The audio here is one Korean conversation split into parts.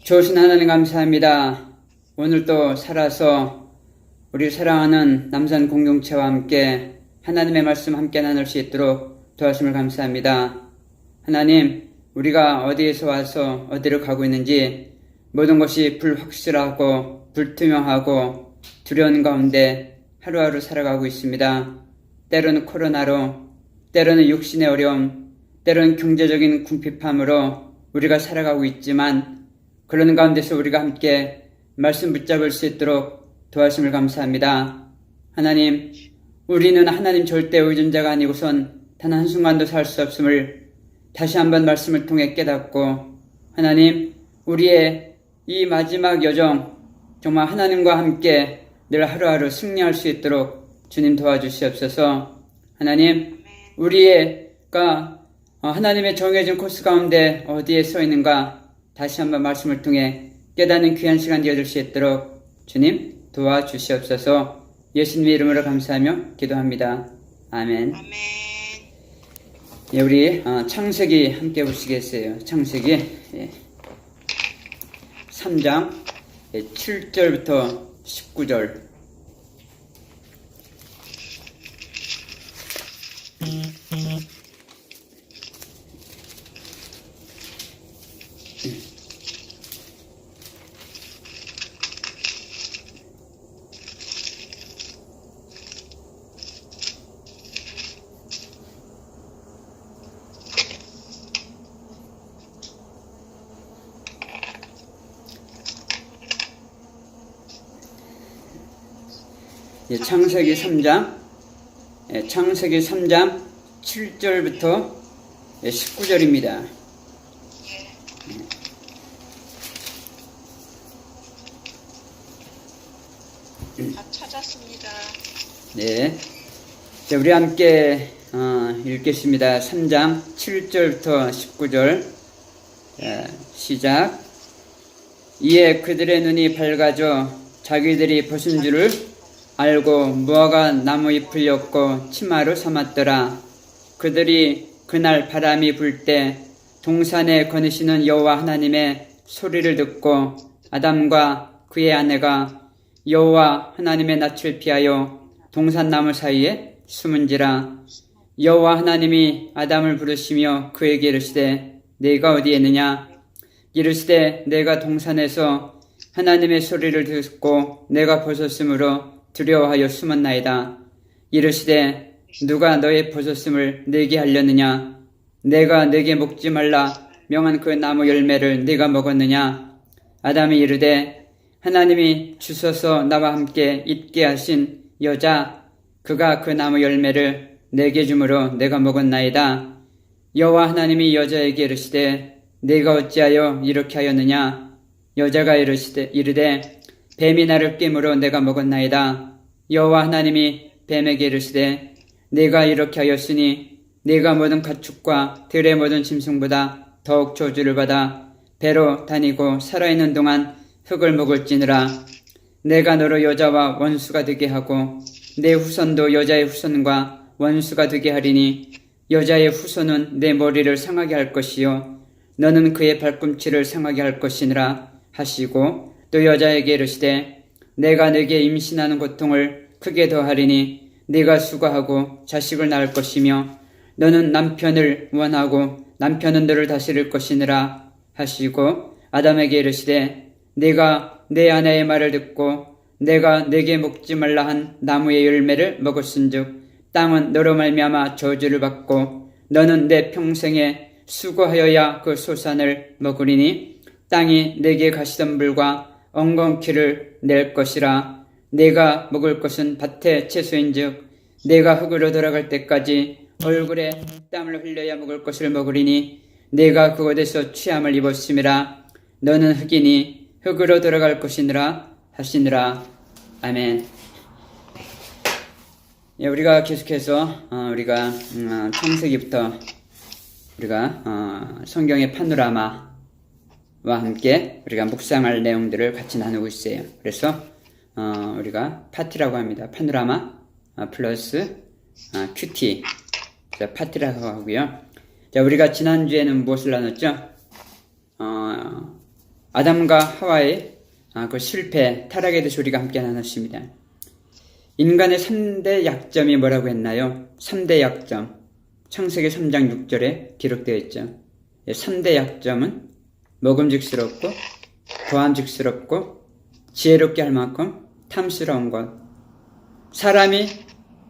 좋으신 하나님 감사합니다. 오늘도 살아서 우리 사랑하는 남산 공동체와 함께 하나님의 말씀 함께 나눌 수 있도록 도와주심을 감사합니다. 하나님, 우리가 어디에서 와서 어디로 가고 있는지 모든 것이 불확실하고 불투명하고 두려운 가운데 하루하루 살아가고 있습니다. 때로는 코로나로, 때로는 육신의 어려움, 때로는 경제적인 궁핍함으로 우리가 살아가고 있지만 그런 가운데서 우리가 함께 말씀 붙잡을 수 있도록 도와주심을 감사합니다. 하나님, 우리는 하나님 절대 의존자가 아니고선 단 한순간도 살 수 없음을 다시 한번 말씀을 통해 깨닫고, 하나님, 우리의 이 마지막 여정 정말 하나님과 함께 늘 하루하루 승리할 수 있도록 주님 도와주시옵소서. 하나님, 우리가 하나님의 정해진 코스 가운데 어디에 서 있는가 다시 한번 말씀을 통해 깨닫는 귀한 시간 되어줄 수 있도록 주님 도와주시옵소서. 예수님의 이름으로 감사하며 기도합니다. 아멘. 예, 우리 창세기 함께 보시겠어요. 창세기 3장 7절부터 19절. 창세기 3장 7절부터 19절입니다. 다 찾았습니다. 네. 자, 우리 함께 읽겠습니다. 3장 7절부터 19절. 시작. 이에 그들의 눈이 밝아져 자기들이 벗은 줄을 알고 무화과 나무 잎을 엮고 치마로 삼았더라. 그들이 그날 바람이 불 때 동산에 거느시는 여호와 하나님의 소리를 듣고 아담과 그의 아내가 여호와 하나님의 낯을 피하여 동산나무 사이에 숨은지라. 여호와 하나님이 아담을 부르시며 그에게 이르시되 내가 어디에 있느냐? 이르시되 내가 동산에서 하나님의 소리를 듣고 내가 벗었으므로 두려워하여 숨었나이다. 이르시되 누가 너의 벗었음을 내게 하렸느냐? 내가 내게 먹지 말라 명한 그 나무 열매를 네가 먹었느냐? 아담이 이르되 하나님이 주셔서 나와 함께 있게 하신 여자 그가 그 나무 열매를 내게 주므로 내가 먹었나이다. 여호와 하나님이 여자에게 이르시되 네가 어찌하여 이렇게 하였느냐? 여자가 이르되 뱀이 나를 꿰므로 내가 먹었나이다. 여호와 하나님이 뱀에게 이르시되 네가 이렇게 하였으니 네가 모든 가축과 들의 모든 짐승보다 더욱 저주를 받아 배로 다니고 살아있는 동안 흙을 먹을지니라. 내가 너로 여자와 원수가 되게 하고 내 후손도 여자의 후손과 원수가 되게 하리니 여자의 후손은 내 머리를 상하게 할 것이요 너는 그의 발꿈치를 상하게 할 것이니라 하시고 또 여자에게 이르시되 내가 네게 임신하는 고통을 크게 더하리니 네가 수고하고 자식을 낳을 것이며 너는 남편을 원하고 남편은 너를 다스릴 것이니라 하시고 아담에게 이르시되 네가 내 아내의 말을 듣고 내가 네게 먹지 말라 한 나무의 열매를 먹었은즉 땅은 너로 말미암아 저주를 받고 너는 내 평생에 수고하여야 그 소산을 먹으리니 땅이 내게 가시덤불과 엉겅퀴를 낼 것이라. 내가 먹을 것은 밭의 채소인즉 내가 흙으로 돌아갈 때까지 얼굴에 땀을 흘려야 먹을 것을 먹으리니 내가 그곳에서 취함을 입었음이라. 너는 흙이니 흙으로 돌아갈 것이니라 하시니라. 아멘. 예, 우리가 계속해서 우리가 창세기부터 우리가 성경의 파노라마와 함께 우리가 묵상할 내용들을 같이 나누고 있어요. 그래서 우리가 파티라고 합니다. 파노라마 플러스 큐티. 자, 파티라고 하고요. 자, 우리가 지난주에는 무엇을 나눴죠? 아담과 하와의 그 실패, 타락에 대해서 우리가 함께 나눴습니다. 인간의 3대 약점이 뭐라고 했나요? 3대 약점. 창세기 3장 6절에 기록되어 있죠. 3대 약점은 먹음직스럽고 보암직스럽고 지혜롭게 할 만큼 탐스러운 것. 사람이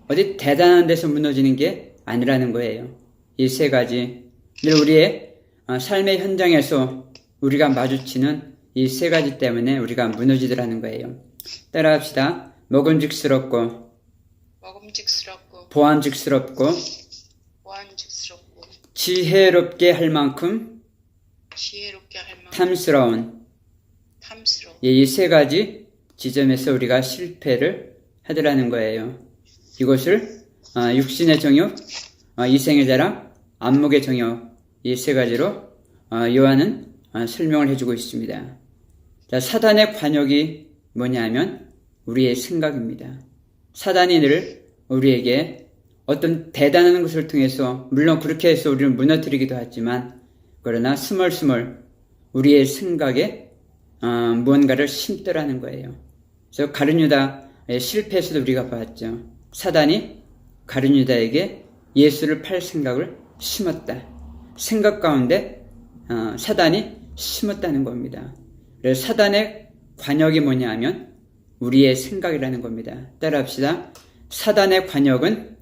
어디 대단한 데서 무너지는 게 아니라는 거예요. 이 세 가지. 늘 우리의 삶의 현장에서 우리가 마주치는 이 세 가지 때문에 우리가 무너지더라는 거예요. 따라합시다. 먹음직스럽고 보암직스럽고 지혜롭게 할 만큼 탐스러운 이 세 가지 지점에서 우리가 실패를 하더라는 거예요. 이것을 육신의 정욕, 이생의 자랑, 안목의 정욕 이 세 가지로 요한은 설명을 해주고 있습니다. 자, 사단의 관역이 뭐냐면 우리의 생각입니다. 사단이 늘 우리에게 어떤 대단한 것을 통해서 물론 그렇게 해서 우리를 무너뜨리기도 하지만 그러나 스멀스멀 우리의 생각에 무언가를 심더라는 거예요. 그래서 가룟 유다의 실패에서도 우리가 봤죠. 사단이 가룟 유다에게 예수를 팔 생각을 심었다. 생각 가운데 사단이 심었다는 겁니다. 그래서 사단의 관역이 뭐냐 하면 우리의 생각이라는 겁니다. 따라합시다. 사단의 관역은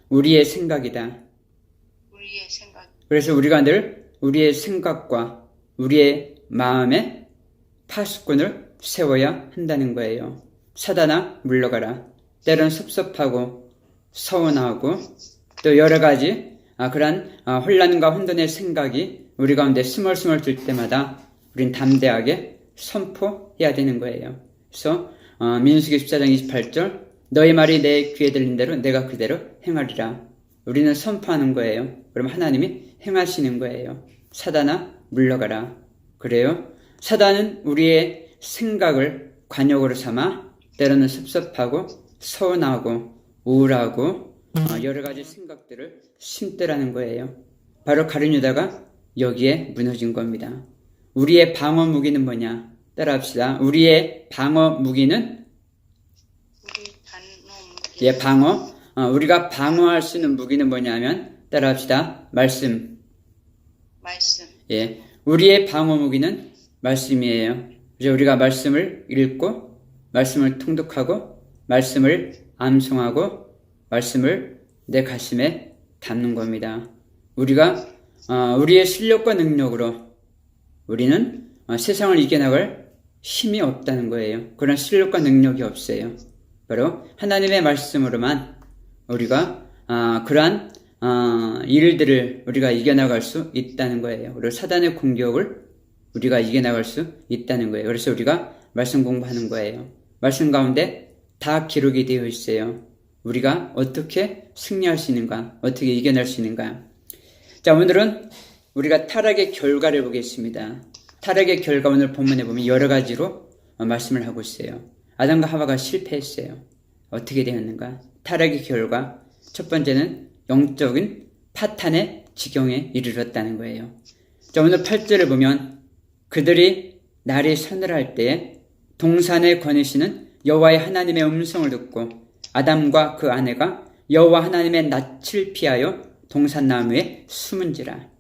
우리의 생각이다. 그래서 우리가 늘 우리의 생각과 우리의 마음에 파수꾼을 세워야 한다는 거예요. 사단아 물러가라. 때론 섭섭하고 서운하고 또 여러 가지 그러한 혼란과 혼돈의 생각이 우리 가운데 스멀스멀 들 때마다 우린 담대하게 선포해야 되는 거예요. 그래서 민수기 14장 28절 너희 말이 내 귀에 들린 대로 내가 그대로 행하리라. 우리는 선포하는 거예요. 그럼 하나님이 행하시는 거예요. 사단아 물러가라. 그래요. 사단은 우리의 생각을 관역으로 삼아 때로는 섭섭하고 서운하고 우울하고 여러 가지 생각들을 심더라는 거예요. 바로 가룟 유다가 여기에 무너진 겁니다. 우리의 방어 무기는 뭐냐? 따라합시다. 우리의 방어 무기는 우리가 방어할 수 있는 무기는 뭐냐면 따라합시다. 말씀. 우리의 방어 무기는 말씀이에요. 그래서 우리가 말씀을 읽고 말씀을 통독하고 말씀을 암송하고 말씀을 내 가슴에 담는 겁니다. 우리가 우리의 실력과 능력으로 우리는 세상을 이겨나갈 힘이 없다는 거예요. 그런 실력과 능력이 없어요. 바로 하나님의 말씀으로만 우리가 그러한 일들을 우리가 이겨나갈 수 있다는 거예요. 그리고 사단의 공격을 우리가 이겨나갈 수 있다는 거예요. 그래서 우리가 말씀 공부하는 거예요. 말씀 가운데 다 기록이 되어 있어요. 우리가 어떻게 승리할 수 있는가, 어떻게 이겨낼 수 있는가. 자, 오늘은 우리가 타락의 결과를 보겠습니다. 타락의 결과 오늘 본문에 보면 여러 가지로 말씀을 하고 있어요. 아담과 하와가 실패했어요. 어떻게 되었는가? 타락의 결과 첫 번째는 영적인 파탄의 지경에 이르렀다는 거예요. 자, 오늘 8절을 보면 그들이 날이 서늘할 때에 동산에 거니시는 여호와의 하나님의 음성을 듣고 아담과 그 아내가 여호와 하나님의 낯을 피하여 동산나무에 숨은지라.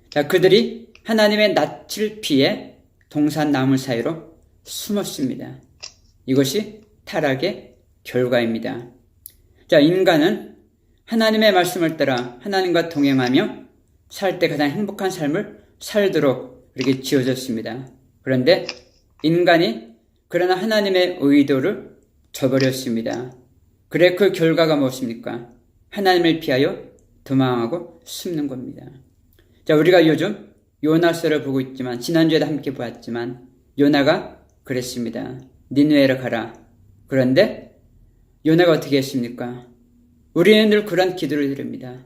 자, 그들이 하나님의 낯을 피해 동산나무 사이로 숨었습니다. 이것이 타락의 결과입니다. 자, 인간은 하나님의 말씀을 따라 하나님과 동행하며 살 때 가장 행복한 삶을 살도록 이렇게 지어졌습니다. 그런데 인간이 그러나 하나님의 의도를 저버렸습니다. 그래 그 결과가 무엇입니까? 하나님을 피하여 도망하고 숨는 겁니다. 자, 우리가 요즘 요나서를 보고 있지만 지난주에도 함께 보았지만 요나가 그랬습니다. 니느웨로 가라. 그런데 요나가 어떻게 했습니까? 우리는 늘 그런 기도를 드립니다.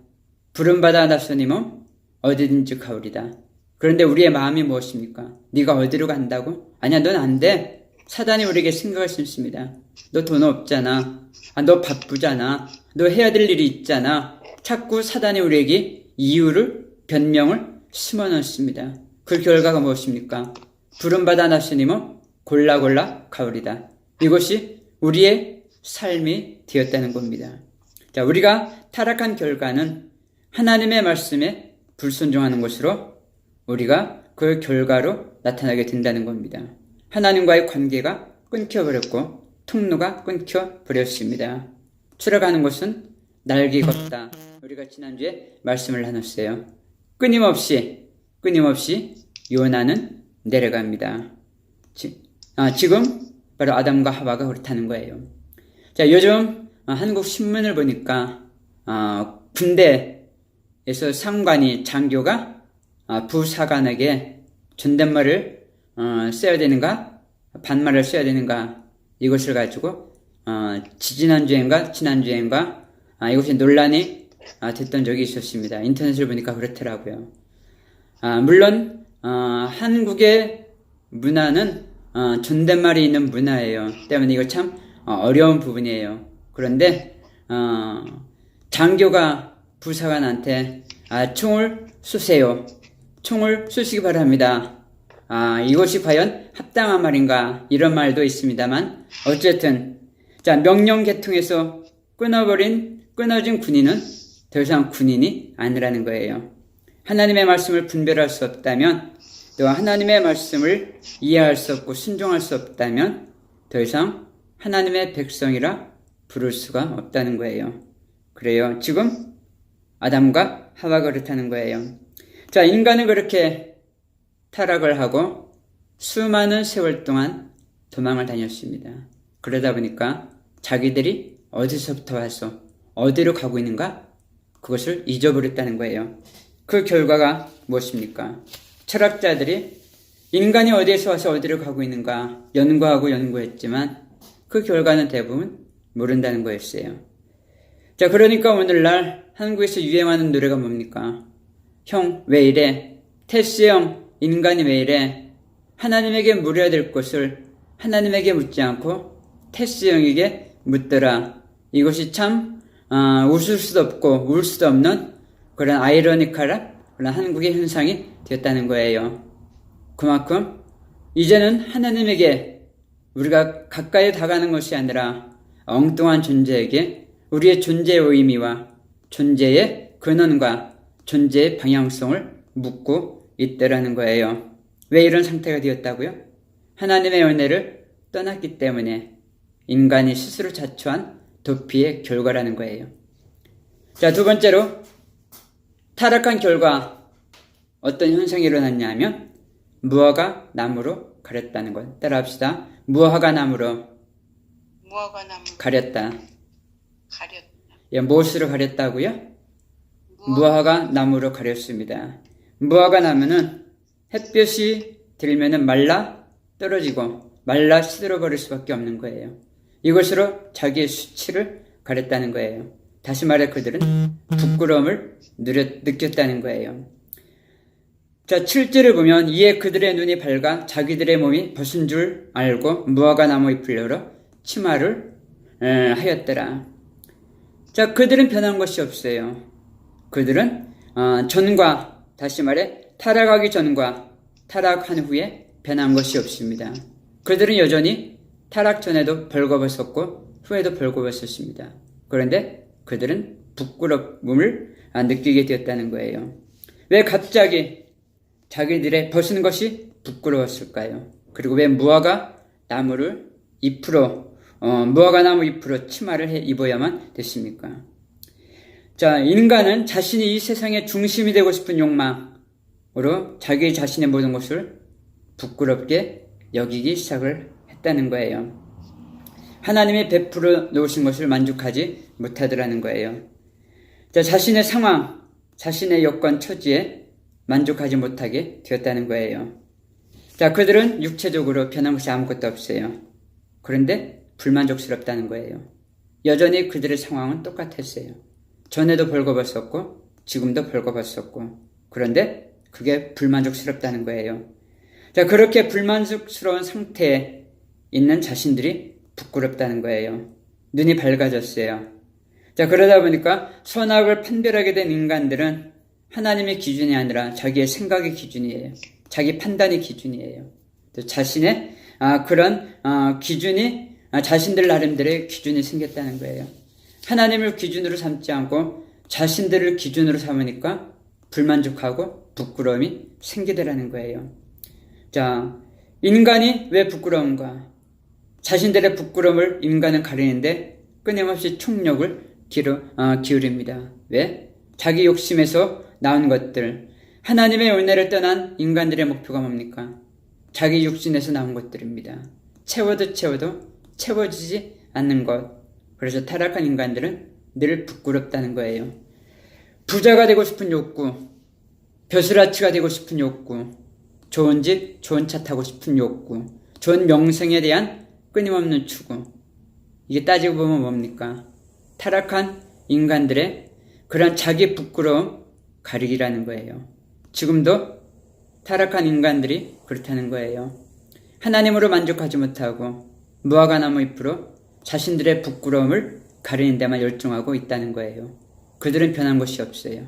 부름받아 나서니모 어디든지 가오리다. 그런데 우리의 마음이 무엇입니까? 네가 어디로 간다고? 아니야, 넌 안 돼. 사단이 우리에게 생각을 심습니다. 너 돈 없잖아. 너 바쁘잖아. 너 해야 될 일이 있잖아. 자꾸 사단이 우리에게 이유를, 변명을 심어넣습니다. 그 결과가 무엇입니까? 부름받아 나시니모 골라 골라 가오리다. 이것이 우리의 삶이 되었다는 겁니다. 자, 우리가 타락한 결과는 하나님의 말씀에 불순종하는 것으로 우리가 그 결과로 나타나게 된다는 겁니다. 하나님과의 관계가 끊겨버렸고 통로가 끊겨버렸습니다. 추락하는 것은 날개가 없다. 우리가 지난주에 말씀을 나눴어요. 끊임없이 요나는 내려갑니다. 지금 바로 아담과 하와가 그렇다는 거예요. 자, 요즘 한국 신문을 보니까 군대에서 상관이 장교가 부사관에게 존댓말을 써야 되는가 반말을 써야 되는가 이것을 가지고 지난주엔가 이것이 논란이 됐던 적이 있었습니다. 인터넷을 보니까 그렇더라고요. 물론 한국의 문화는 존댓말이 있는 문화예요. 때문에 이거 참 어려운 부분이에요. 그런데 장교가 부사관한테 총을 쏘세요. 총을 쏘시기 바랍니다. 이것이 과연 합당한 말인가 이런 말도 있습니다만 어쨌든 자 명령 계통에서 끊어진 군인은 더 이상 군인이 아니라는 거예요. 하나님의 말씀을 분별할 수 없다면 또 하나님의 말씀을 이해할 수 없고 순종할 수 없다면 더 이상 하나님의 백성이라 부를 수가 없다는 거예요. 그래요. 지금 아담과 하와가 그렇다는 거예요. 자, 인간은 그렇게 타락을 하고 수많은 세월 동안 도망을 다녔습니다. 그러다 보니까 자기들이 어디서부터 와서 어디로 가고 있는가? 그것을 잊어버렸다는 거예요. 그 결과가 무엇입니까? 철학자들이 인간이 어디에서 와서 어디로 가고 있는가 연구했지만 그 결과는 대부분 모른다는 거였어요. 자, 그러니까 오늘날 한국에서 유행하는 노래가 뭡니까? 형, 왜 이래? 테스 형, 인간이 왜 이래? 하나님에게 물어야 될 것을 하나님에게 묻지 않고 테스 형에게 묻더라. 이것이 참 웃을 수도 없고 울 수도 없는 그런 아이러니컬한 그런 한국의 현상이 되었다는 거예요. 그만큼 이제는 하나님에게 우리가 가까이 다가가는 것이 아니라 엉뚱한 존재에게 우리의 존재의 의미와 존재의 근원과 존재의 방향성을 묻고 있더라는 거예요. 왜 이런 상태가 되었다고요? 하나님의 은혜를 떠났기 때문에 인간이 스스로 자초한 도피의 결과라는 거예요. 자, 두 번째로 타락한 결과 어떤 현상이 일어났냐 하면 무화과 나무로 가렸다는 것. 따라합시다. 무화과 나무로 가렸다. 예, 무엇으로 가렸다고요? 무화과 나무로 가렸습니다. 무화과 나무는 햇볕이 들면은 말라 떨어지고 말라 시들어 버릴 수밖에 없는 거예요. 이것으로 자기의 수치를 가렸다는 거예요. 다시 말해 그들은 부끄러움을 느꼈다는 거예요. 자, 7절을 보면 이에 그들의 눈이 밝아 자기들의 몸이 벗은 줄 알고 무화과 나무 잎을 열어 치마를 하였더라. 자, 그들은 변한 것이 없어요. 그들은 전과 다시 말해 타락하기 전과 타락한 후에 변한 것이 없습니다. 그들은 여전히 타락 전에도 벌거벗었고 후에도 벌거벗었습니다. 그런데 그들은 부끄러움을 느끼게 되었다는 거예요. 왜 갑자기 자기들의 벗은 것이 부끄러웠을까요? 그리고 왜 무화과 나무 잎으로 치마를 입어야만 됐습니까? 자, 인간은 자신이 이 세상의 중심이 되고 싶은 욕망으로 자기 자신의 모든 것을 부끄럽게 여기기 시작을 했다는 거예요. 하나님이 베풀어 놓으신 것을 만족하지 못하더라는 거예요. 자, 자신의 상황, 자신의 여건, 처지에 만족하지 못하게 되었다는 거예요. 자, 그들은 육체적으로 변한 것이 아무것도 없어요. 그런데 불만족스럽다는 거예요. 여전히 그들의 상황은 똑같았어요. 전에도 벌거벗었고 지금도 벌거벗었고 그런데 그게 불만족스럽다는 거예요. 자, 그렇게 불만족스러운 상태에 있는 자신들이 부끄럽다는 거예요. 눈이 밝아졌어요. 자, 그러다 보니까 선악을 판별하게 된 인간들은 하나님의 기준이 아니라 자기의 생각의 기준이에요. 자기 판단의 기준이에요. 또 자신의 그런 기준이 자신들 나름대로의 기준이 생겼다는 거예요. 하나님을 기준으로 삼지 않고 자신들을 기준으로 삼으니까 불만족하고 부끄러움이 생기더라는 거예요. 자, 인간이 왜 부끄러운가? 자신들의 부끄러움을 인간은 가리는데 끊임없이 총력을 기울입니다. 왜? 자기 욕심에서 나온 것들, 하나님의 은혜를 떠난 인간들의 목표가 뭡니까? 자기 육신에서 나온 것들입니다. 채워도 채워지지 않는 것. 그래서 타락한 인간들은 늘 부끄럽다는 거예요. 부자가 되고 싶은 욕구, 벼슬아치가 되고 싶은 욕구, 좋은 집, 좋은 차 타고 싶은 욕구, 좋은 명성에 대한 끊임없는 추구. 이게 따지고 보면 뭡니까? 타락한 인간들의 그런 자기 부끄러움 가리기라는 거예요. 지금도 타락한 인간들이 그렇다는 거예요. 하나님으로 만족하지 못하고 무화과 나무 잎으로 자신들의 부끄러움을 가리는 데만 열중하고 있다는 거예요. 그들은 변한 것이 없어요.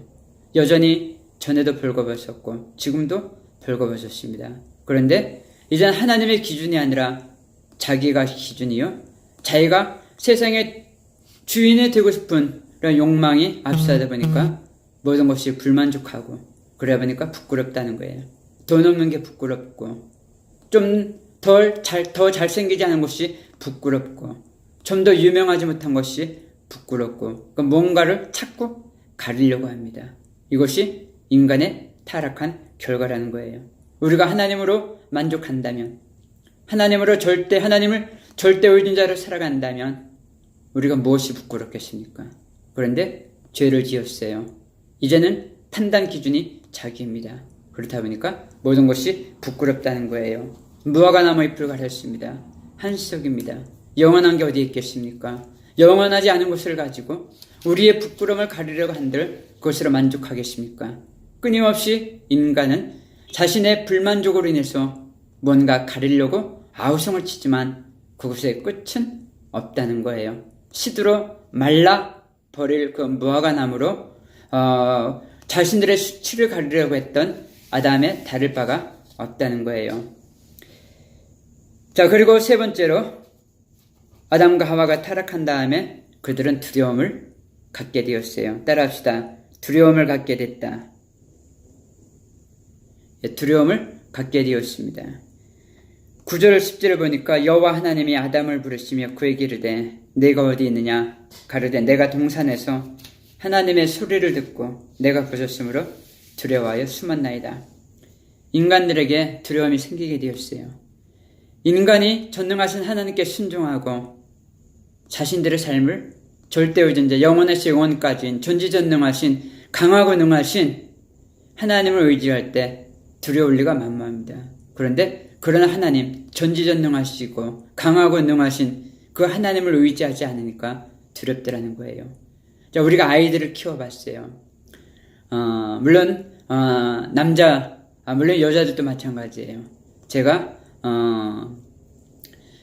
여전히 전에도 벌거벗었고 지금도 벌거벗었습니다. 그런데 이제는 하나님의 기준이 아니라 자기가 기준이요. 자기가 세상의 주인이 되고 싶은 그런 욕망이 앞서다 보니까 모든 것이 불만족하고 그러다 보니까 부끄럽다는 거예요. 돈 없는 게 부끄럽고 좀 더 잘생기지 않은 것이 부끄럽고 좀 더 유명하지 못한 것이 부끄럽고 뭔가를 찾고 가리려고 합니다. 이것이 인간의 타락한 결과라는 거예요. 우리가 하나님으로 만족한다면 하나님을 절대 의존자로 살아간다면 우리가 무엇이 부끄럽겠습니까? 그런데 죄를 지었어요. 이제는 판단 기준이 자기입니다. 그렇다 보니까 모든 것이 부끄럽다는 거예요. 무화과 나무 잎을 가렸습니다. 한시적입니다. 영원한 게 어디 있겠습니까? 영원하지 않은 것을 가지고 우리의 부끄러움을 가리려고 한들 그것으로 만족하겠습니까? 끊임없이 인간은 자신의 불만족으로 인해서 뭔가 가리려고 아우성을 치지만 그것의 끝은 없다는 거예요. 시드로 말라 버릴 그 무화과 나무로 자신들의 수치를 가리려고 했던 아담에 다를 바가 없다는 거예요. 자, 그리고 세 번째로 아담과 하와가 타락한 다음에 그들은 두려움을 갖게 되었어요. 따라합시다. 두려움을 갖게 됐다. 두려움을 갖게 되었습니다. 9절 10절을 보니까 여호와 하나님이 아담을 부르시며 그에게 이르되 내가 어디 있느냐 가르되 내가 동산에서 하나님의 소리를 듣고 내가 부졌으므로 두려워하여 숨었나이다. 인간들에게 두려움이 생기게 되었어요. 인간이 전능하신 하나님께 순종하고 자신들의 삶을 절대의존자 영원에서 영원까지인 전지전능하신 강하고 능하신 하나님을 의지할 때 두려울 리가 만무합니다. 그런데 그런 하나님 전지전능하시고 강하고 능하신 그 하나님을 의지하지 않으니까 두렵더라는 거예요. 자, 우리가 아이들을 키워봤어요. 물론 물론 여자들도 마찬가지예요. 제가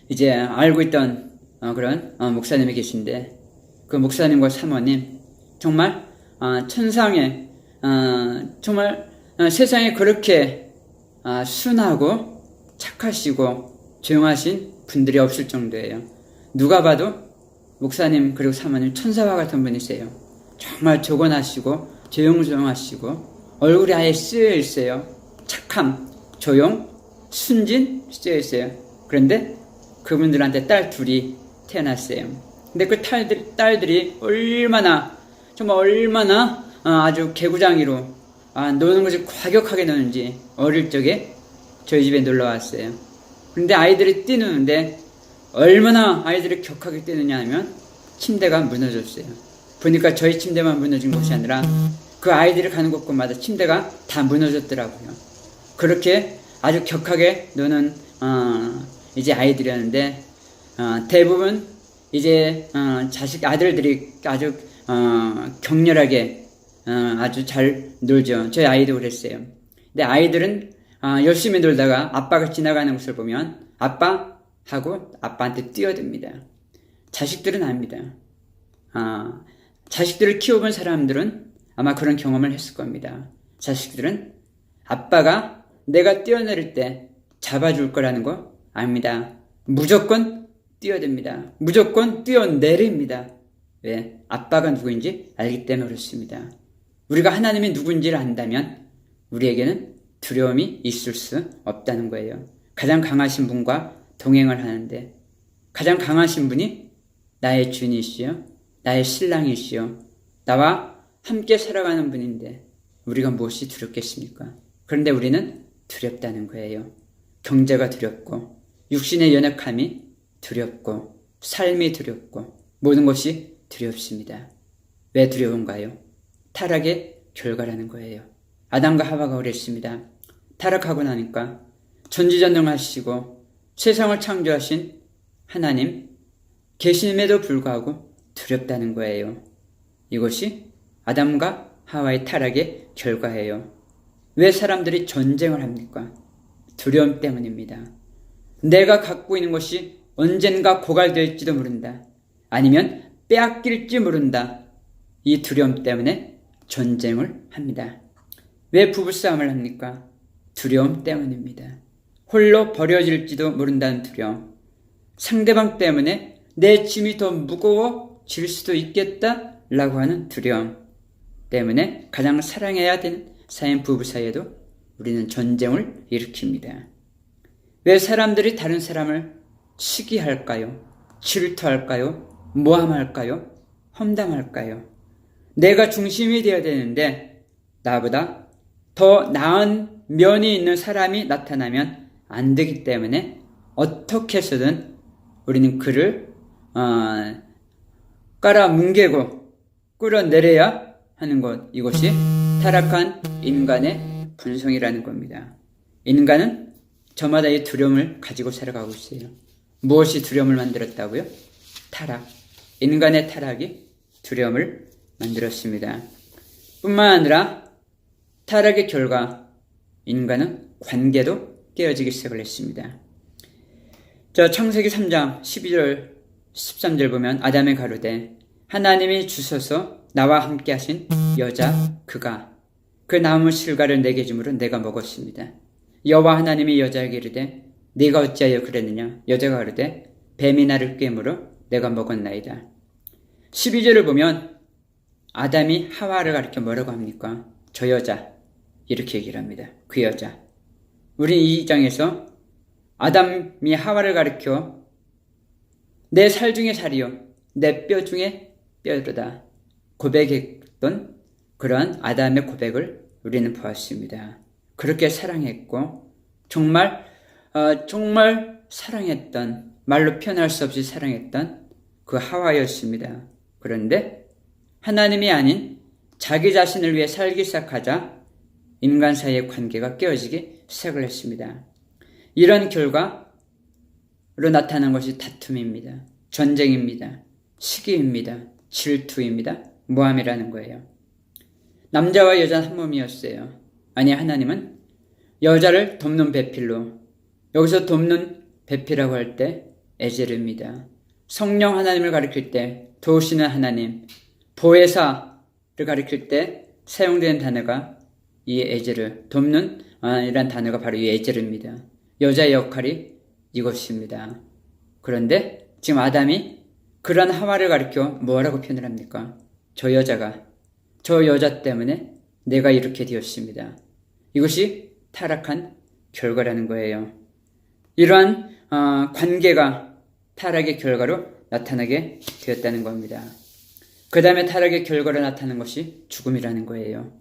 이제 알고 있던 그런 목사님이 계신데 그 목사님과 사모님 정말 천상에 정말 세상에 그렇게 순하고 착하시고 조용하신 분들이 없을 정도예요. 누가 봐도 목사님 그리고 사모님 천사와 같은 분이세요. 정말 조곤하시고 조용조용하시고 얼굴이 아예 쓰여 있어요. 착함, 조용, 순진 쓰여 있어요. 그런데 그분들한테 딸 둘이 태어났어요. 근데 그 딸들이 얼마나 아주 개구장이로 노는 것을 과격하게 노는지 어릴 적에 저희 집에 놀러 왔어요. 그런데 아이들이 뛰노는데 얼마나 아이들이 격하게 뛰느냐 하면 침대가 무너졌어요. 보니까 저희 침대만 무너진 것이 아니라 그 아이들이 가는 곳곳마다 침대가 다 무너졌더라고요. 그렇게 아주 격하게 노는 이제 아이들이었는데 대부분 이제 아들들이 아주 격렬하게 아주 잘 놀죠. 저희 아이도 그랬어요. 근데 아이들은 열심히 놀다가 아빠가 지나가는 것을 보면 아빠 하고 아빠한테 뛰어듭니다. 자식들은 압니다. 자식들을 키워본 사람들은 아마 그런 경험을 했을 겁니다. 자식들은 아빠가 내가 뛰어내릴 때 잡아줄 거라는 거 압니다. 무조건 뛰어듭니다. 무조건 뛰어내립니다. 왜? 아빠가 누구인지 알기 때문에 그렇습니다. 우리가 하나님이 누군지를 안다면 우리에게는 두려움이 있을 수 없다는 거예요. 가장 강하신 분과 동행을 하는데 가장 강하신 분이 나의 주인이시요, 나의 신랑이시요, 나와 함께 살아가는 분인데 우리가 무엇이 두렵겠습니까? 그런데 우리는 두렵다는 거예요. 경제가 두렵고 육신의 연약함이 두렵고 삶이 두렵고 모든 것이 두렵습니다. 왜 두려운가요? 타락의 결과라는 거예요. 아담과 하와가 그랬습니다. 타락하고 나니까 전지전능하시고 세상을 창조하신 하나님 계심에도 불구하고 두렵다는 거예요. 이것이 아담과 하와의 타락의 결과예요. 왜 사람들이 전쟁을 합니까? 두려움 때문입니다. 내가 갖고 있는 것이 언젠가 고갈될지도 모른다. 아니면 빼앗길지 모른다. 이 두려움 때문에 전쟁을 합니다. 왜 부부싸움을 합니까? 두려움 때문입니다. 홀로 버려질지도 모른다는 두려움. 상대방 때문에 내 짐이 더 무거워질 수도 있겠다라고 하는 두려움 때문에 가장 사랑해야 되는 사인 부부 사이에도 우리는 전쟁을 일으킵니다. 왜 사람들이 다른 사람을 시기할까요? 질투할까요? 모함할까요? 험담할까요? 내가 중심이 되어야 되는데 나보다 더 나은 면이 있는 사람이 나타나면 안 되기 때문에 어떻게 해서든 우리는 그를 깔아뭉개고 끌어내려야 하는 것, 이것이 타락한 인간의 본성이라는 겁니다. 인간은 저마다 이 두려움을 가지고 살아가고 있어요. 무엇이 두려움을 만들었다고요? 타락. 인간의 타락이 두려움을 만들었습니다. 뿐만 아니라 타락의 결과 인간은 관계도 깨어지기 시작을 했습니다. 창세기 3장 12절 13절 보면 아담의 가로되 하나님이 주셔서 나와 함께 하신 여자 그가 그 나무 실과를 내게 주므로 내가 먹었습니다. 여호와 하나님이 여자에게 이르되 네가 어찌하여 그랬느냐? 여자가 가로되 뱀이 나를 꿰므로 내가 먹었나이다. 12절을 보면 아담이 하와를 가리켜 뭐라고 합니까? 저 여자 이렇게 얘기를 합니다. 그 여자. 우리 이 장에서 아담이 하와를 가리켜 내 살 중에 살이요 내 뼈 중에 뼈로다 고백했던 그러한 아담의 고백을 우리는 보았습니다. 그렇게 사랑했고 정말 사랑했던, 말로 표현할 수 없이 사랑했던 그 하와였습니다. 그런데 하나님이 아닌 자기 자신을 위해 살기 시작하자 인간 사이의 관계가 깨어지기 시작을 했습니다. 이런 결과로 나타난 것이 다툼입니다. 전쟁입니다. 시기입니다. 질투입니다. 모함이라는 거예요. 남자와 여자는 한 몸이었어요. 아니, 하나님은 여자를 돕는 배필로, 여기서 돕는 배필이라고 할 때 에제르입니다. 성령 하나님을 가리킬 때 도우시는 하나님, 보혜사를 가리킬 때 사용되는 단어가 이 에제르, 돕는 이란 단어가 바로 이 에제르입니다. 여자의 역할이 이것입니다. 그런데 지금 아담이 그런 하와를 가리켜 뭐라고 표현을 합니까? 저 여자 때문에 내가 이렇게 되었습니다. 이것이 타락한 결과라는 거예요. 이러한 관계가 타락의 결과로 나타나게 되었다는 겁니다. 그 다음에 타락의 결과로 나타나는 것이 죽음이라는 거예요.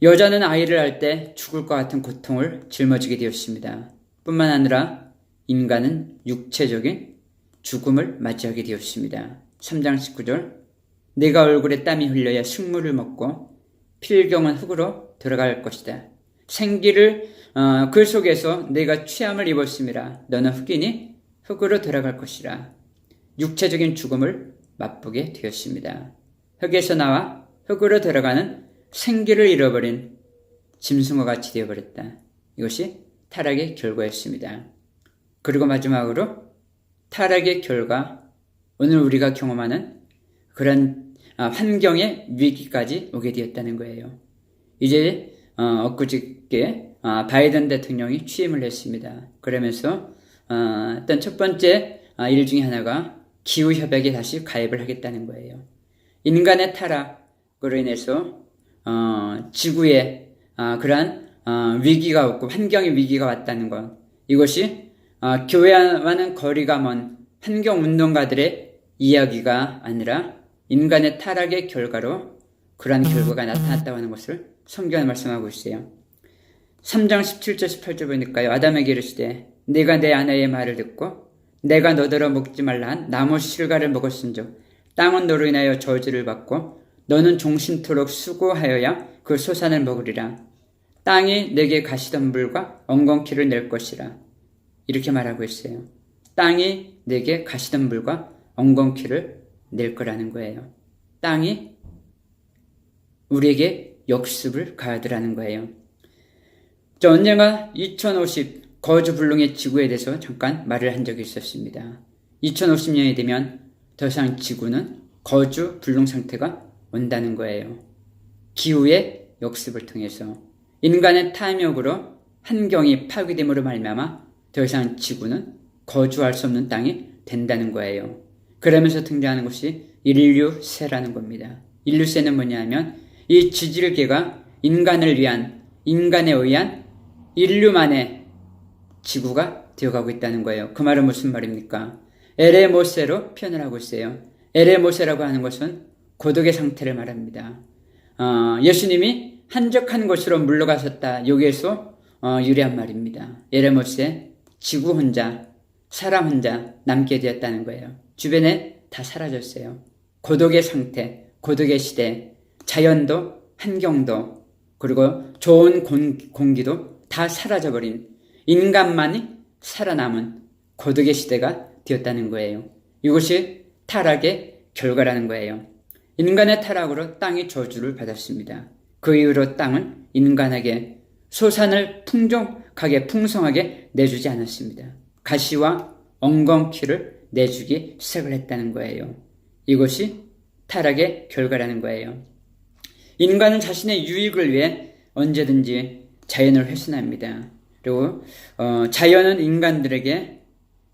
여자는 아이를 낳을 때 죽을 것 같은 고통을 짊어지게 되었습니다. 뿐만 아니라 인간은 육체적인 죽음을 맞이하게 되었습니다. 3장 19절 내가 얼굴에 땀이 흘려야 식물을 먹고 필경은 흙으로 들어갈 것이다. 생기를 그 속에서 내가 취함을 입었음이라 너는 흙이니 흙으로 들어갈 것이라. 육체적인 죽음을 맛보게 되었습니다. 흙에서 나와 흙으로 들어가는 생기를 잃어버린 짐승과 같이 되어버렸다. 이것이 타락의 결과였습니다. 그리고 마지막으로 타락의 결과, 오늘 우리가 경험하는 그런 환경의 위기까지 오게 되었다는 거예요. 이제 엊그저께 바이든 대통령이 취임을 했습니다. 그러면서 일단 첫 번째 일 중에 하나가 기후협약에 다시 가입을 하겠다는 거예요. 인간의 타락으로 인해서 지구에 그러한 위기가 왔고 환경의 위기가 왔다는 것, 이것이 교회와는 거리가 먼 환경운동가들의 이야기가 아니라 인간의 타락의 결과로 그러한 결과가 나타났다고 하는 것을 성경은 말씀하고 있어요. 3장 17절 18절 보니까요. 아담에게 이르시되 네가 내 아내의 말을 듣고 내가 너더러 먹지 말라 한 나무 실과를 먹었은즉 땅은 너로 인하여 저주를 받고 너는 종신토록 수고하여야 그 소산을 먹으리라. 땅이 내게 가시덤불과 엉겅퀴를 낼 것이라. 이렇게 말하고 있어요. 땅이 내게 가시덤불과 엉겅퀴를 낼 거라는 거예요. 땅이 우리에게 역습을 가하더라는 거예요. 언젠가 2050 거주불능의 지구에 대해서 잠깐 말을 한 적이 있었습니다. 2050년이 되면 더 이상 지구는 거주불능 상태가 온다는 거예요. 기후의 역습을 통해서 인간의 탐욕으로 환경이 파괴됨으로 말미암아 더 이상 지구는 거주할 수 없는 땅이 된다는 거예요. 그러면서 등장하는 것이 인류세라는 겁니다. 인류세는 뭐냐면 이 지질계가 인간에 의한 인류만의 지구가 되어가고 있다는 거예요. 그 말은 무슨 말입니까? 에레모세로 표현을 하고 있어요. 에레모세라고 하는 것은 고독의 상태를 말합니다. 예수님이 한적한 곳으로 물러가셨다. 여기에서 유래한 말입니다. 에레모세, 지구 혼자, 사람 혼자 남게 되었다는 거예요. 주변에 다 사라졌어요. 고독의 상태, 고독의 시대, 자연도, 환경도, 그리고 좋은 공기도 다 사라져버린 인간만이 살아남은 고독의 시대가 되었다는 거예요. 이것이 타락의 결과라는 거예요. 인간의 타락으로 땅이 저주를 받았습니다. 그 이후로 땅은 인간에게 소산을 풍성하게 내주지 않았습니다. 가시와 엉겅퀴를 내주기 시작을 했다는 거예요. 이것이 타락의 결과라는 거예요. 인간은 자신의 유익을 위해 언제든지 자연을 훼손합니다. 그리고 자연은 인간들에게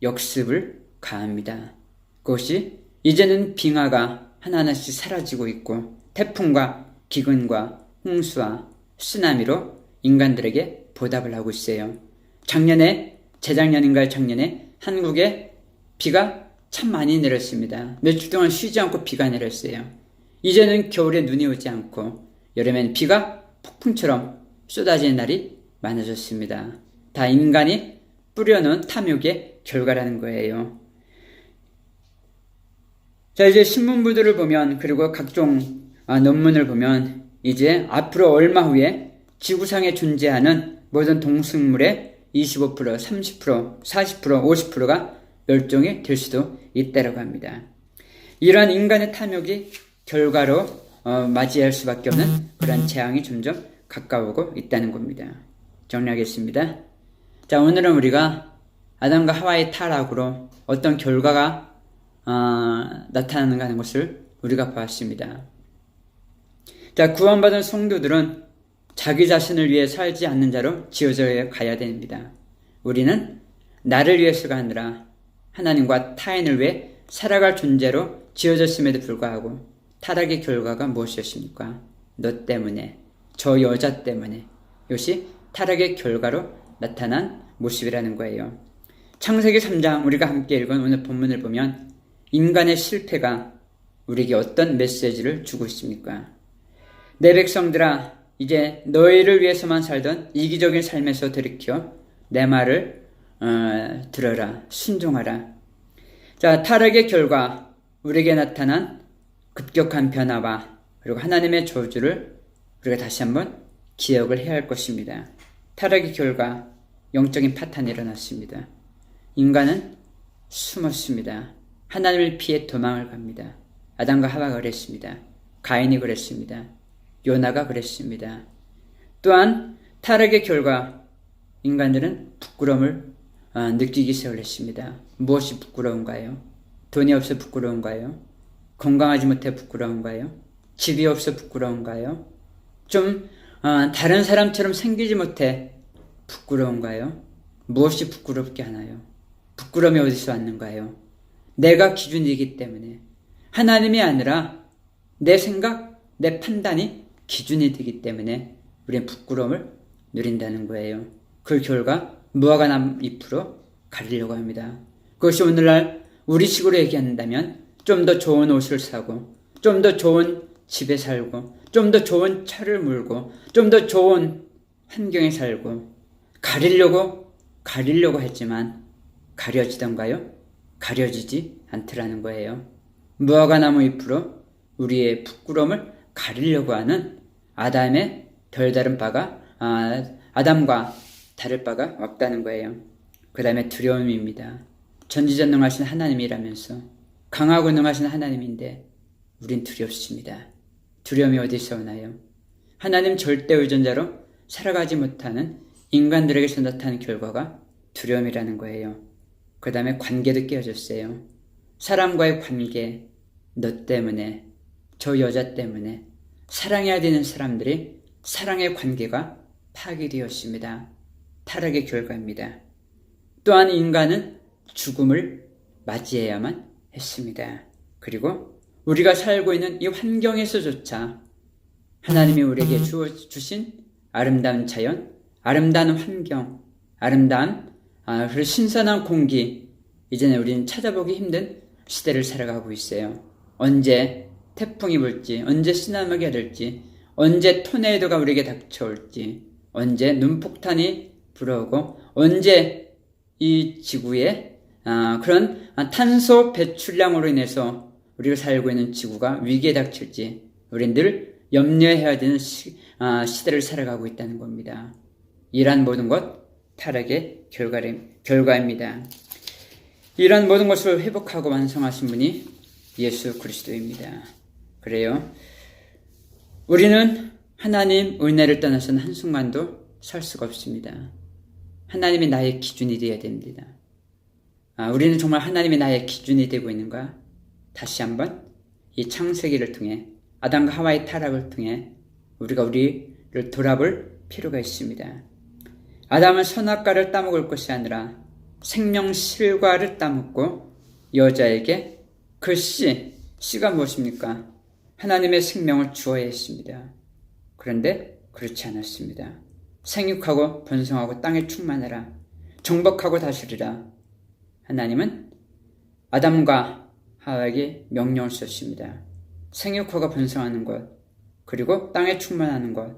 역습을 가합니다. 그것이 이제는 빙하가 하나하나씩 사라지고 있고 태풍과 기근과 홍수와 쓰나미로 인간들에게 보답을 하고 있어요. 재작년인가요? 작년에 한국에 비가 참 많이 내렸습니다. 며칠 동안 쉬지 않고 비가 내렸어요. 이제는 겨울에 눈이 오지 않고 여름엔 비가 폭풍처럼 쏟아지는 날이 많아졌습니다. 다 인간이 뿌려놓은 탐욕의 결과라는 거예요. 자, 이제 신문부들을 보면, 그리고 각종 논문을 보면 이제 앞으로 얼마 후에 지구상에 존재하는 모든 동식물의 25%, 30%, 40%, 50%가 멸종이 될 수도 있다고 합니다. 이러한 인간의 탐욕이 결과로 맞이할 수밖에 없는 그런 재앙이 점점 가까우고 있다는 겁니다. 정리하겠습니다. 자, 오늘은 우리가 아담과 하와의 타락으로 어떤 결과가 나타나는가 하는 것을 우리가 보았습니다. 자, 구원받은 성도들은 자기 자신을 위해 살지 않는 자로 지어져 가야 됩니다. 우리는 나를 위해서가 아니라 하나님과 타인을 위해 살아갈 존재로 지어졌음에도 불구하고 타락의 결과가 무엇이었습니까? 너 때문에, 저 여자 때문에. 이것이 타락의 결과로 나타난 모습이라는 거예요. 창세기 3장 우리가 함께 읽은 오늘 본문을 보면 인간의 실패가 우리에게 어떤 메시지를 주고 있습니까? 내 백성들아, 이제 너희를 위해서만 살던 이기적인 삶에서 돌이켜 내 말을 들어라, 순종하라. 자, 타락의 결과 우리에게 나타난 급격한 변화와 그리고 하나님의 저주를 우리가 다시 한번 기억을 해야 할 것입니다. 타락의 결과 영적인 파탄이 일어났습니다. 인간은 숨었습니다. 하나님을 피해 도망을 갑니다. 아담과 하와가 그랬습니다. 가인이 그랬습니다. 요나가 그랬습니다. 또한 타락의 결과 인간들은 부끄러움을 느끼기 시작을 했습니다. 무엇이 부끄러운가요? 돈이 없어 부끄러운가요? 건강하지 못해 부끄러운가요? 집이 없어 부끄러운가요? 좀 다른 사람처럼 생기지 못해 부끄러운가요? 무엇이 부끄럽게 하나요? 부끄러움이 어디서 왔는가요? 내가 기준이기 때문에, 하나님이 아니라 내 생각, 내 판단이 기준이 되기 때문에 우리는 부끄러움을 누린다는 거예요. 그 결과 무화과 나무 잎으로 가리려고 합니다. 그것이 오늘날 우리식으로 얘기한다면 좀 더 좋은 옷을 사고, 좀 더 좋은 집에 살고, 좀 더 좋은 차를 몰고, 좀 더 좋은 환경에 살고, 가리려고 했지만 가려지던가요? 가려지지 않더라는 거예요. 무화과 나무 잎으로 우리의 부끄러움을 가리려고 하는 아담의 별다른 바가, 아담과 다를 바가 없다는 거예요. 그 다음에 두려움입니다. 전지전능하신 하나님이라면서, 강하고 능하신 하나님인데 우린 두렵습니다. 두려움이 어디서 오나요? 하나님 절대의존자로 살아가지 못하는 인간들에게서 나타나는 결과가 두려움이라는 거예요. 그 다음에 관계도 깨어졌어요. 사람과의 관계, 너 때문에, 저 여자 때문에 사랑해야 되는 사람들이 사랑의 관계가 파괴되었습니다. 타락의 결과입니다. 또한 인간은 죽음을 맞이해야만 했습니다. 그리고 우리가 살고 있는 이 환경에서조차 하나님이 우리에게 주신 아름다운 자연, 아름다운 환경, 아름다운 그리고 신선한 공기, 이제는 우리는 찾아보기 힘든 시대를 살아가고 있어요. 언제 태풍이 불지, 언제 쓰나미가 될지, 언제 토네이도가 우리에게 닥쳐올지, 언제 눈폭탄이 불어오고, 언제 이 지구에 그런 탄소 배출량으로 인해서 우리가 살고 있는 지구가 위기에 닥칠지 우리는 늘 염려해야 되는 시대를 살아가고 있다는 겁니다. 이러한 모든 것 타락의 결과입니다. 이러한 모든 것을 회복하고 완성하신 분이 예수 그리스도입니다. 그래요. 우리는 하나님 은혜를 떠나서는 한순간도 살 수가 없습니다. 하나님이 나의 기준이 되어야 됩니다. 우리는 정말 하나님이 나의 기준이 되고 있는가? 다시 한번 이 창세기를 통해, 아담과 하와의 타락을 통해 우리가 우리를 돌아볼 필요가 있습니다. 아담은 선악과를 따먹을 것이 아니라 생명 실과를 따먹고 여자에게 그 씨가 무엇입니까? 하나님의 생명을 주어야 했습니다. 그런데 그렇지 않았습니다. 생육하고 번성하고 땅에 충만하라, 정복하고 다스리라. 하나님은 아담과 하와에게 명령을 썼습니다. 생육하고 번성하는 것, 그리고 땅에 충만하는 것,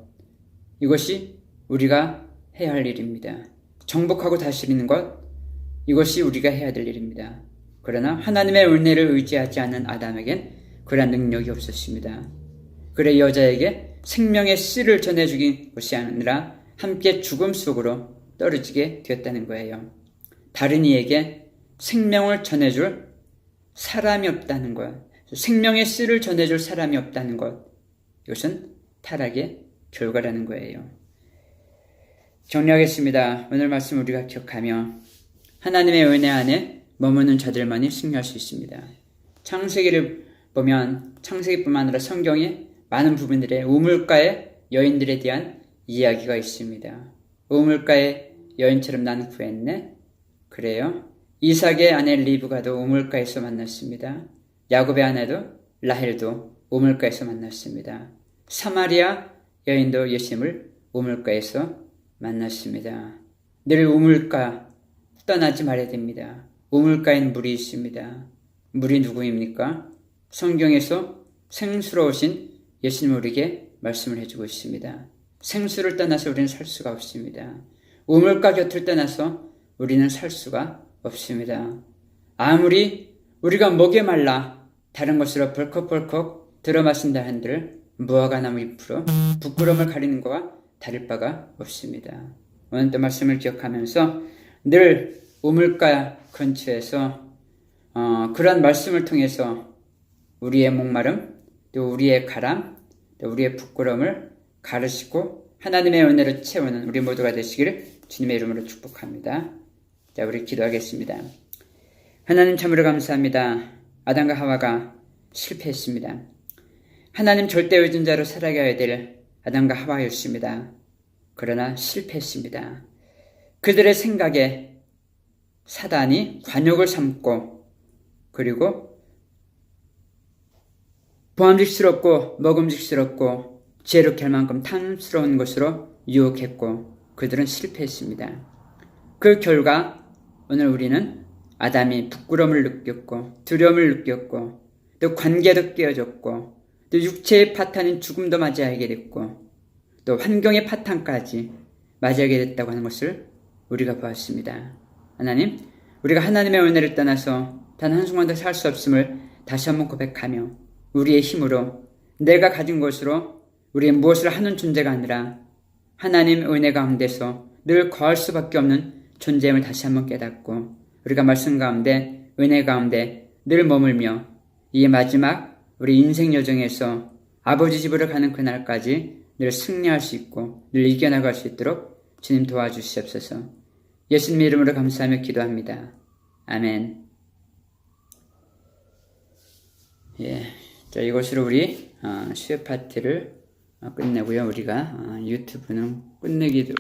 이것이 우리가 해야 할 일입니다. 정복하고 다스리는 것, 이것이 우리가 해야 될 일입니다. 그러나 하나님의 은혜를 의지하지 않은 아담에겐 그러한 능력이 없었습니다. 그래 여자에게 생명의 씨를 전해주기 것이 아니라 함께 죽음 속으로 떨어지게 되었다는 거예요. 다른 이에게 생명을 전해줄 사람이 없다는 것, 생명의 씨를 전해줄 사람이 없다는 것, 이것은 타락의 결과라는 거예요. 정리하겠습니다. 오늘 말씀 우리가 기억하며 하나님의 은혜 안에 머무는 자들만이 승리할 수 있습니다. 창세기를 보면 창세기뿐만 아니라 성경에 많은 부분들의 우물가의 여인들에 대한 이야기가 있습니다. 우물가의 여인처럼 난 구했네. 그래요. 이삭의 아내 리브가도 우물가에서 만났습니다. 야곱의 아내도 라헬도 우물가에서 만났습니다. 사마리아 여인도 예수님을 우물가에서 만났습니다. 늘 우물가 떠나지 말아야 됩니다. 우물가엔 물이 있습니다. 물이 누구입니까? 성경에서 생수로 오신 예수님 우리에게 말씀을 해주고 있습니다. 생수를 떠나서 우리는 살 수가 없습니다. 우물가 곁을 떠나서 우리는 살 수가 없습니다. 아무리 우리가 목에 말라 다른 것으로 벌컥벌컥 들어마신다 한들 무화과 나무 잎으로 부끄러움을 가리는 것과 다를 바가 없습니다. 오늘 또 말씀을 기억하면서 늘 우물가 근처에서 그런 말씀을 통해서 우리의 목마름, 또 우리의 가람, 또 우리의 부끄러움을 가르치고 하나님의 은혜로 채우는 우리 모두가 되시기를 주님의 이름으로 축복합니다. 자, 우리 기도하겠습니다. 하나님 참으로 감사합니다. 아담과 하와가 실패했습니다. 하나님 절대의존자로 살아가야 될 아담과 하와였습니다. 그러나 실패했습니다. 그들의 생각에 사단이 관역을 삼고 그리고 보암직스럽고 먹음직스럽고 지혜롭게 할 만큼 탐스러운 것으로 유혹했고 그들은 실패했습니다. 그 결과 오늘 우리는 아담이 부끄러움을 느꼈고 두려움을 느꼈고 또 관계도 깨어졌고 또 육체의 파탄인 죽음도 맞이하게 됐고 또 환경의 파탄까지 맞이하게 됐다고 하는 것을 우리가 보았습니다. 하나님, 우리가 하나님의 은혜를 떠나서 단 한순간도 살 수 없음을 다시 한번 고백하며 우리의 힘으로 내가 가진 것으로 우리의 무엇을 하는 존재가 아니라 하나님 은혜 가운데서 늘 거할 수밖에 없는 존재임을 다시 한번 깨닫고 우리가 말씀 가운데 은혜 가운데 늘 머물며 이 마지막 우리 인생 여정에서 아버지 집으로 가는 그날까지 늘 승리할 수 있고 늘 이겨나갈 수 있도록 주님 도와주시옵소서. 예수님의 이름으로 감사하며 기도합니다. 아멘. 자, 이것으로 우리 수요 파티를 끝내고요. 우리가 유튜브는 끝내기도